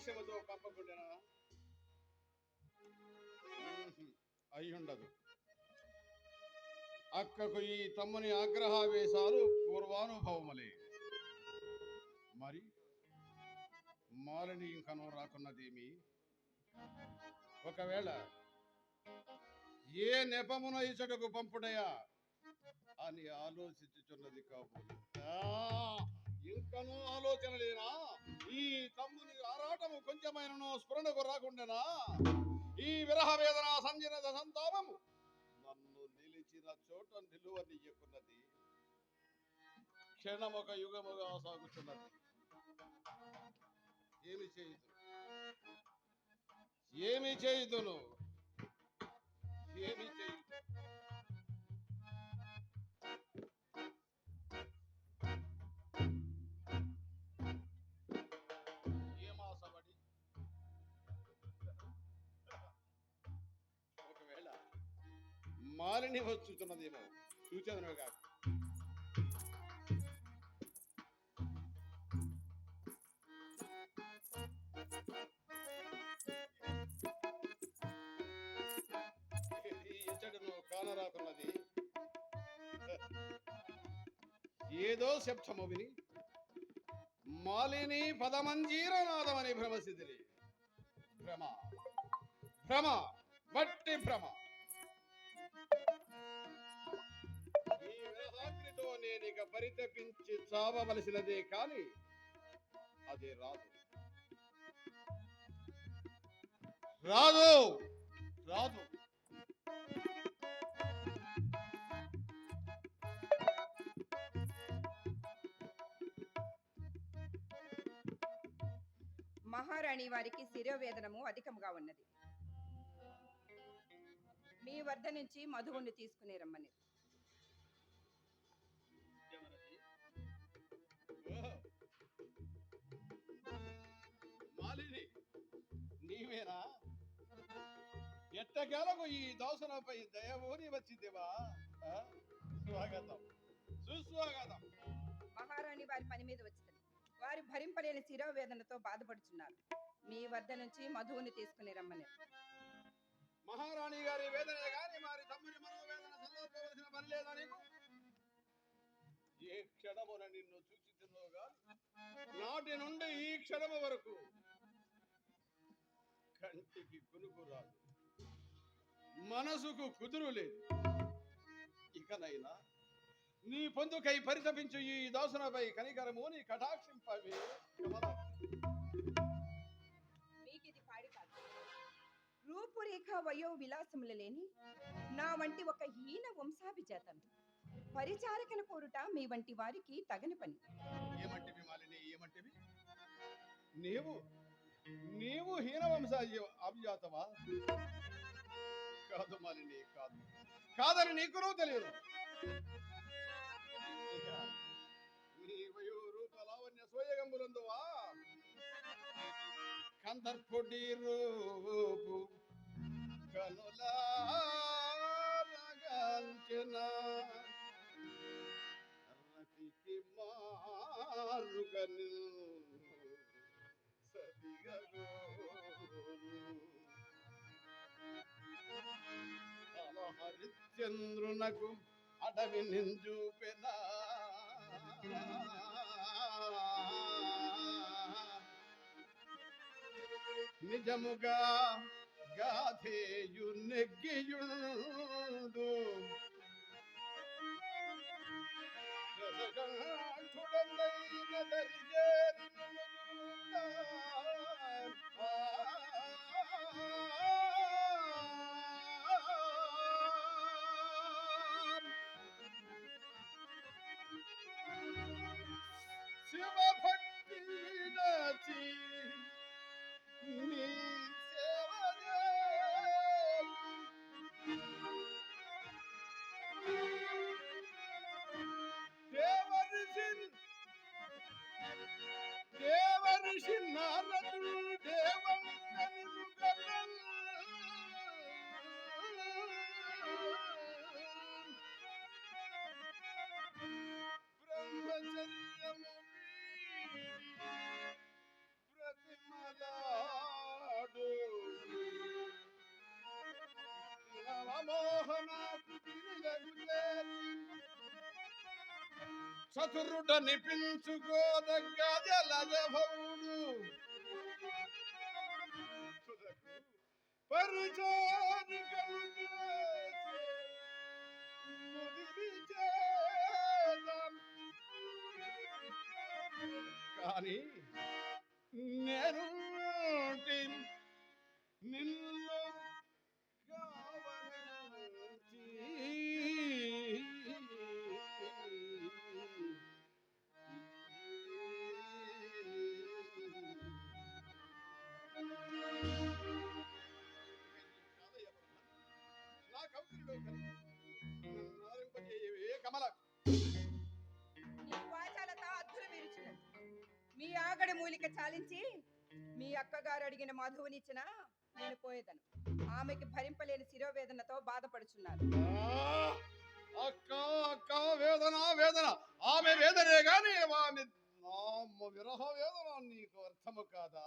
ఉద్దేశముతో పంపకుండా అయ్యుండదు. అక్కకు ఈ తమ్ముని ఆగ్రహావేశాలు పూర్వానుభవములే. మరి మాలిని ఇంకనూ రాకున్నదేమి? ఒకవేళ ఏ నెపమున ఇచ్చటకు పంపుడయా అని ఆలోచించుచున్నది కాబోలు. ఇంకనూ ఆలోచన లేనా? ఈ తమ్ముని ఆరాటము కొంచెమైనను స్ఫురణకు రాకుండానా? ఈ విరహ వేదన సంజనద సంతాపము నన్ను నిలిచిన చోట నిలువనియ్యకున్నది. క్షణమొక యుగముగా సాగుతున్నది. ఏమి చేయుదును? ఏమి చేయుదును? ఏమి చేయుదు? ఏమాసపడి ఒకవేళ మాలిని వచ్చుతున్నదేమో చూచేదను కాక ఎచ్చటను కానరాకున్నది. ఏదో శబ్దము విని మాలిని పదమంజీరనాదమని భ్రమసిదిరి. భ్రమ భ్రమ వట్టి భ్రమ. ఈ విరహాగ్నితో నేనిక పరితపించి చావవలసినదే కాని అది రాదు రాదు రాదు. మహారాణి వారికి శిరోవేదనము అధికముగా ఉన్నది. మీ వద్ద నుంచి మధువుని తీసుకుని రమ్మని. మాలిని నీవేనా? ఎట్టకేలకు ఈ దోసనపై దయవోని వచ్చిందివా? స్వాగతం సుస్వాగతం. మహారాణి వారి పని మీద వచ్చింది. వారు భరింపలేని శిరోవేదనతో బాధపడుచున్నారు. మీ వద్ద నుంచి మధువుని తీసుకుని రమ్మని. మహారాణి గారి వేదన గాని వారి తమ్ముని మనోవేదన సల్లోపవలసిన పని లేదా నీకు? ఏ క్షణమున నిన్ను చూచితున్నోగా నాటి నుండి ఈ క్షణము వరకు కంటికి కునుకు రాదు, మనసుకు కుదురు లేదు. ఇకనైనా నీ పొందుకై పరితపించు ఈ దోసనపై కనికరము నీ కటాక్షింపవే. మీకిది పాడి కాదు. రూపురేఖ వయో విలాసములు లేని నా వంటి ఒక హీన వంశాభిజాతం పరిచారకన కోరుట మీ వంటి వారికి తగని పని. ఏమంటివి మాలిని, ఏమంటివి? నీవు నీవు హీన వంశ అభిజాతవా? కాదు మాలిని, కాదు. కాదని నీకునూ తెలియదు. నీ వయో రూప లావణ్య సోయగంబులందువా కందర్పుడి రూపు కనులారగాంచిన రతికి మారుగను సదిగోరు హరిశ్చంద్రునకు అడవి నింజూపెనా నిజముగా గాథేయు నెగ్గియుండు రసకంఠుడైన దరిజేరిన శివభక్తి నచి నీ సేవనే దేవరిషి నారదుడు దేవంగని చతురుట నిపించుకోదగ్గ జలజభవుడు పరిచారికలు కానీ నేను నిన్ను కావనంచి నా కవితలో కమల నీ వాచాలతో అద్దులు విరుచున్నది. మీ ఆగడి మూలిక చాలించి మీ అక్కగారు అడిగిన మధువునిచ్చిన నేను పోయేదను. ఆమెకి భరింపలేని శిరోవేదనతో బాధపడుచున్నారు. అక్క అక్క వేదన వేదన ఆమె వేదనే గాని ఆమె విరహ వేదన నీకు అర్థము కాదా?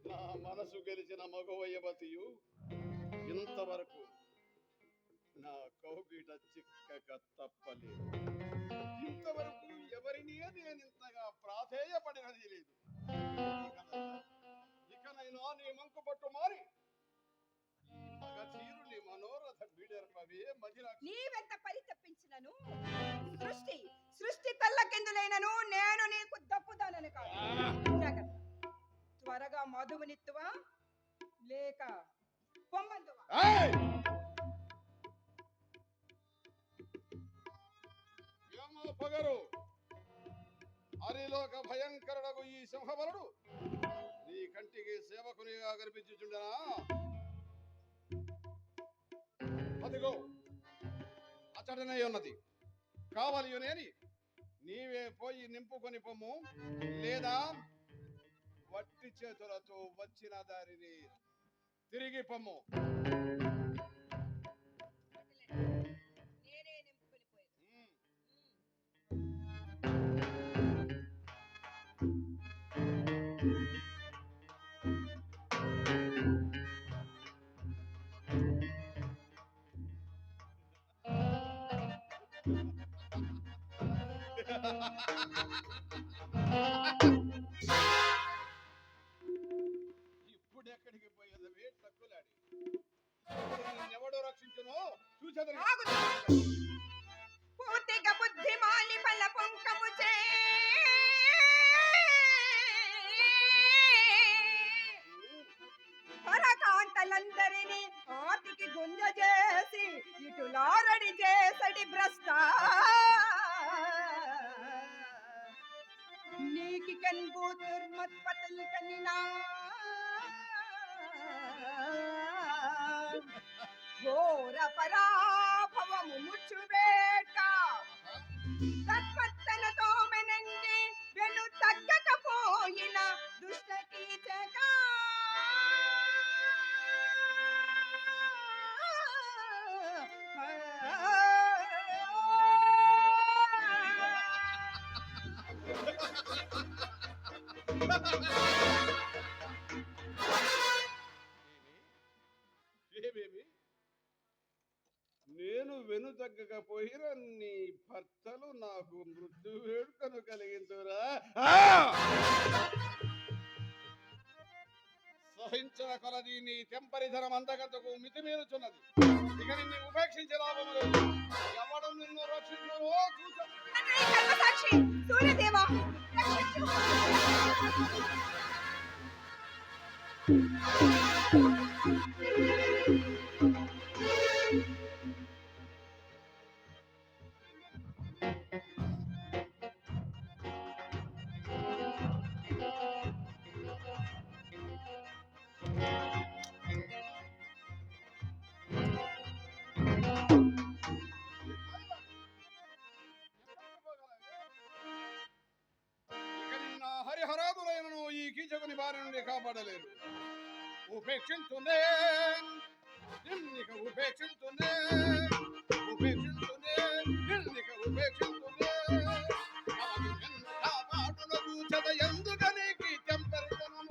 నా మనసు గెలిచిన మగవయ్యవతియు ఇంతవరకు నా కౌగిట చిక్కక తప్పలేదు. ఇంతవరకు ఎవరినీ నేను ఇంతగా ప్రాధేయపడినది లేదు. ఇకనైనా నీ మంకు పట్టు మారి మగధీరుని మనోరథ బిడర్పవే మదిరా. నీవెంత పరితపించినను సృష్టి తల్లకెందులైనను నేను నీకు దప్పుదానని కాదు. జాగ్రత్త. త్వరగా మధువునిత్తువా లేక పొమ్మందువా? పగరు హరిలోక భయంకరుడకు ఈ సింహబలుడు నీ కంటికి సేవకునిగా కనిపించుచుండనా? అదిగో అతడనే ఉన్నది కావలియునేని నీవే పోయి నింపుకొని పొమ్ము, లేదా వట్టి చేతులతో వచ్చిన దారిని తిరిగి పొమ్ము. ఇప్పుడెక్కడికి పోయేదవే తక్కులాడి? ఎవడో రక్షించును చూసేదని. పూర్తిగా బుద్ధి మాలి బల పొంకము చే పరకాంతలందరినీ ఆతికి గుంజ చేసి ఇటులారడి చేసడి భ్రష్ట నీకి కన్బూతుర్మత్పతల్ కనినా ఘోర పరాభవము ముచ్చువేట తత్పత్తనతో మెనంగి వెను తగ్గకపోయిన దుష్ట కీచగా నేను వెనుతగ్గకపోయిన నీ భర్తలు నాకు మృత్యు వేడుకను కలిగించురా. సహించిన కొలది నీ తెంపరిధనం అంతకంతకు మితిమీరుచున్నది. ఇక నిన్ను ఉపేక్షించే లాభము లేదు. ఎవడు నిన్ను రక్షించునో సాక్షి సూర్యదేవా హరిహరాదులైనను ఈ కీచకుని బారి నుండి కాపాడలేదు. ఉపేక్షించునే నిన్నిక ఉపేక్షించునే ఉపేక్షించునే నిన్నిక ఉపేక్షించునే కాపాడునకు చద ఎందుకనికి తెంపరితనము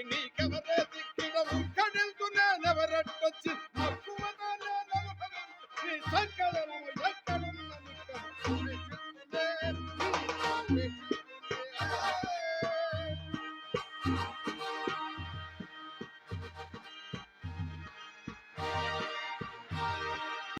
నీ